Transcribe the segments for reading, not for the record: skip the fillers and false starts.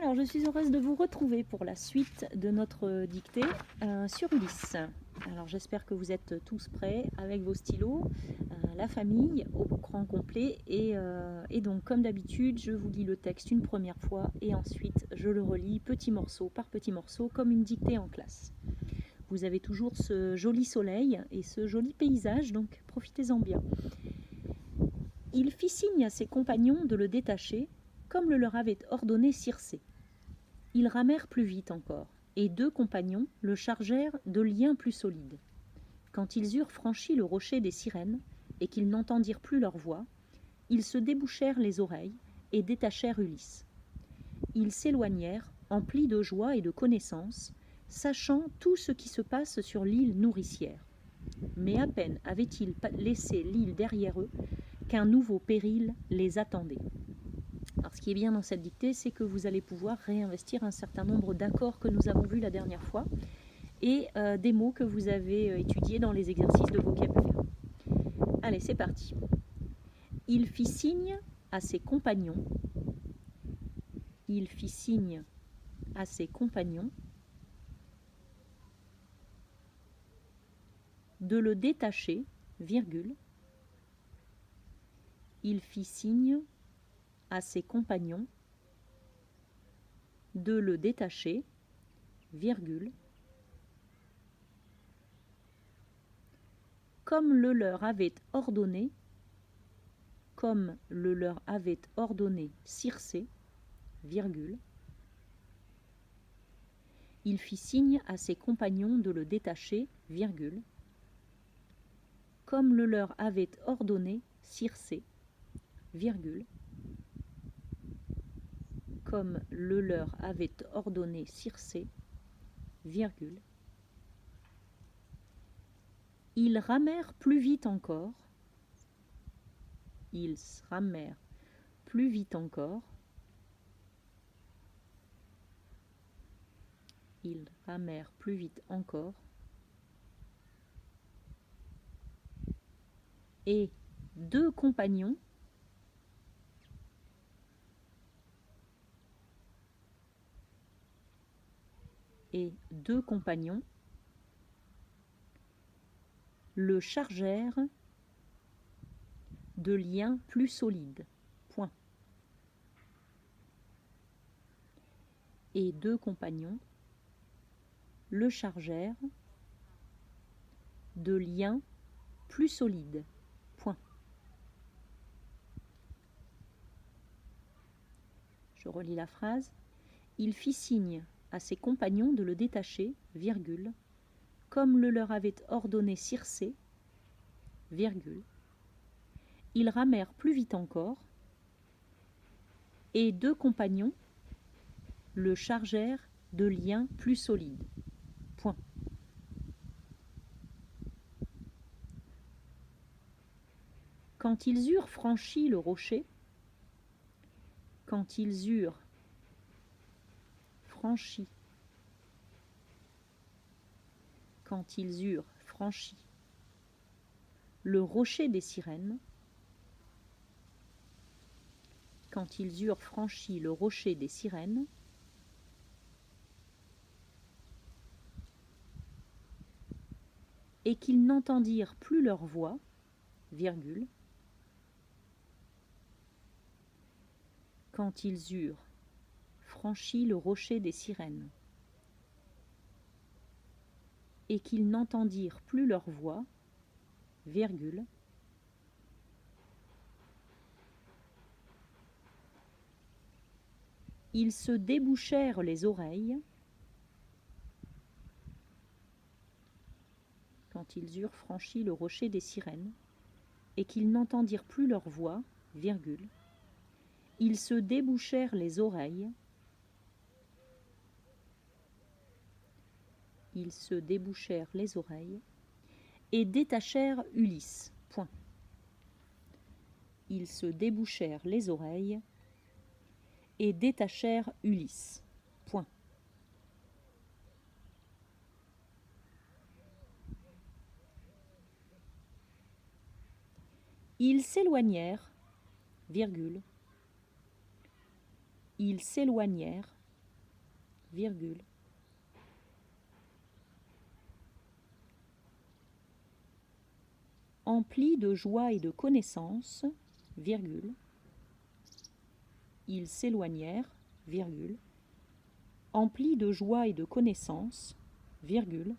Alors, je suis heureuse de vous retrouver pour la suite de notre dictée sur Ulysse. Alors, j'espère que vous êtes tous prêts avec vos stylos, la famille au grand complet. Et donc, comme d'habitude, je vous lis le texte une première fois et ensuite je le relis petit morceau par petit morceau comme une dictée en classe. Vous avez toujours ce joli soleil et ce joli paysage, donc profitez-en bien. Il fit signe à ses compagnons de le détacher, comme le leur avait ordonné Circé. Ils ramèrent plus vite encore, et 2 compagnons le chargèrent de liens plus solides. Quand ils eurent franchi le rocher des sirènes, et qu'ils n'entendirent plus leur voix, ils se débouchèrent les oreilles et détachèrent Ulysse. Ils s'éloignèrent, emplis de joie et de connaissance, sachant tout ce qui se passe sur l'île nourricière. Mais à peine avaient-ils laissé l'île derrière eux qu'un nouveau péril les attendait. Alors, ce qui est bien dans cette dictée, c'est que vous allez pouvoir réinvestir un certain nombre d'accords que nous avons vus la dernière fois et des mots que vous avez étudiés dans les exercices de vocabulaire. Allez, c'est parti. Il fit signe à ses compagnons. Il fit signe à ses compagnons de le détacher, virgule. Il fit signe à ses compagnons de le détacher, virgule, comme le leur avait ordonné, Circé, virgule. Il fit signe à ses compagnons de le détacher, virgule, comme le leur avait ordonné Circé, virgule, comme le leur avait ordonné Circé, virgule. Ils ramèrent plus vite encore, ils ramèrent plus vite encore, ils ramèrent plus vite encore, et 2 compagnons le chargèrent de liens plus solides. Point. Et 2 compagnons le chargèrent de liens plus solides. Point. Je relis la phrase. Il fit signe à ses compagnons de le détacher, virgule, comme le leur avait ordonné Circé, virgule. Ils ramèrent plus vite encore, et 2 compagnons le chargèrent de liens plus solides. Point. Quand ils eurent franchi le rocher, quand ils eurent franchi le rocher des sirènes, quand ils eurent franchi le rocher des sirènes, et qu'ils n'entendirent plus leur voix, virgule, quand ils eurent franchi le rocher des sirènes, et qu'ils n'entendirent plus leur voix, virgule, ils se débouchèrent les oreilles, quand ils eurent franchi le rocher des sirènes, et qu'ils n'entendirent plus leur voix, virgule, ils se débouchèrent les oreilles, et détachèrent Ulysse. Point. Ils se débouchèrent les oreilles et détachèrent Ulysse. Point. Ils s'éloignèrent, virgule, ils s'éloignèrent, virgule. Emplis de joie et de connaissance, virgule. Ils s'éloignèrent, virgule. Emplis de joie et de connaissance, virgule.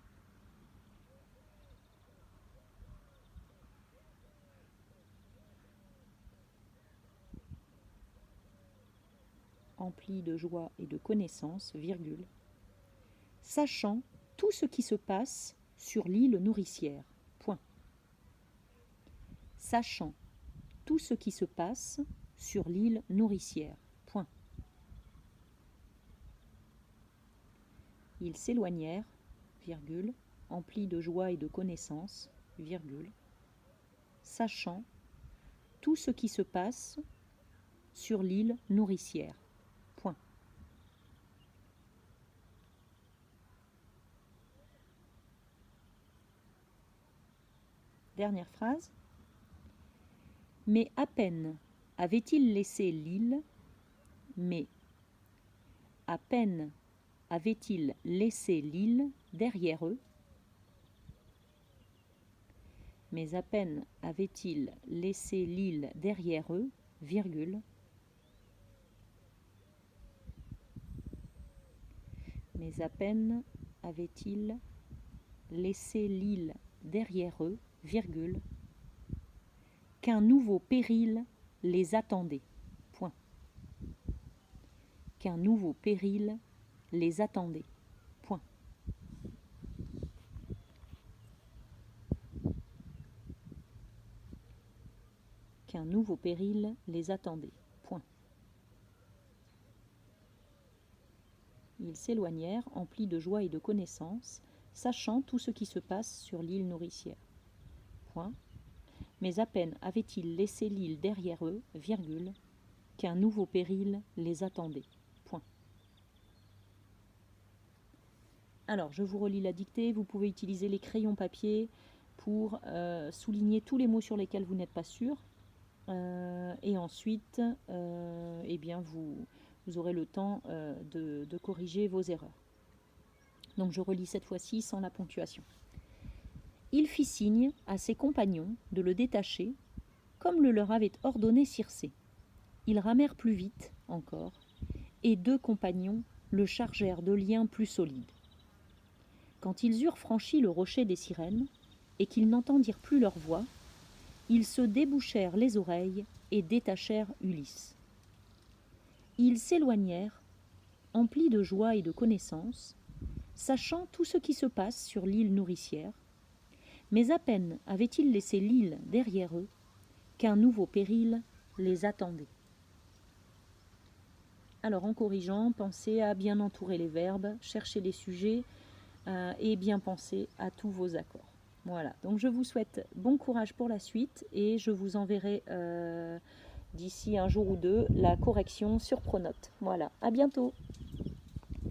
Emplis de joie et de connaissance, virgule. Sachant tout ce qui se passe sur l'île nourricière, point. Sachant tout ce qui se passe sur l'île nourricière, point. Ils s'éloignèrent, virgule, emplis de joie et de connaissance, virgule, sachant tout ce qui se passe sur l'île nourricière, point. Dernière phrase. Mais à peine avait-il laissé l'île, mais à peine avait-il laissé l'île derrière eux, mais à peine avait-il laissé l'île derrière eux, virgule, mais à peine avait-il laissé l'île derrière eux, virgule, qu'un nouveau péril les attendait, point. Qu'un nouveau péril les attendait, point. Qu'un nouveau péril les attendait, point. Ils s'éloignèrent, emplis de joie et de connaissance, sachant tout ce qui se passe sur l'île nourricière, point. Mais à peine avaient-ils laissé l'île derrière eux, virgule, qu'un nouveau péril les attendait, point. Alors, je vous relis la dictée. Vous pouvez utiliser les crayons papier pour souligner tous les mots sur lesquels vous n'êtes pas sûr. Et ensuite, eh bien, vous aurez le temps de corriger vos erreurs. Donc, je relis cette fois-ci sans la ponctuation. Il fit signe à ses compagnons de le détacher, comme le leur avait ordonné Circé. Ils ramèrent plus vite encore, et 2 compagnons le chargèrent de liens plus solides. Quand ils eurent franchi le rocher des sirènes, et qu'ils n'entendirent plus leur voix, ils se débouchèrent les oreilles et détachèrent Ulysse. Ils s'éloignèrent, emplis de joie et de connaissance, sachant tout ce qui se passe sur l'île nourricière, mais à peine avaient-ils laissé l'île derrière eux qu'un nouveau péril les attendait. Alors en corrigeant, pensez à bien entourer les verbes, chercher les sujets et bien penser à tous vos accords. Voilà, donc je vous souhaite bon courage pour la suite et je vous enverrai d'ici un jour ou deux la correction sur Pronote. Voilà, à bientôt.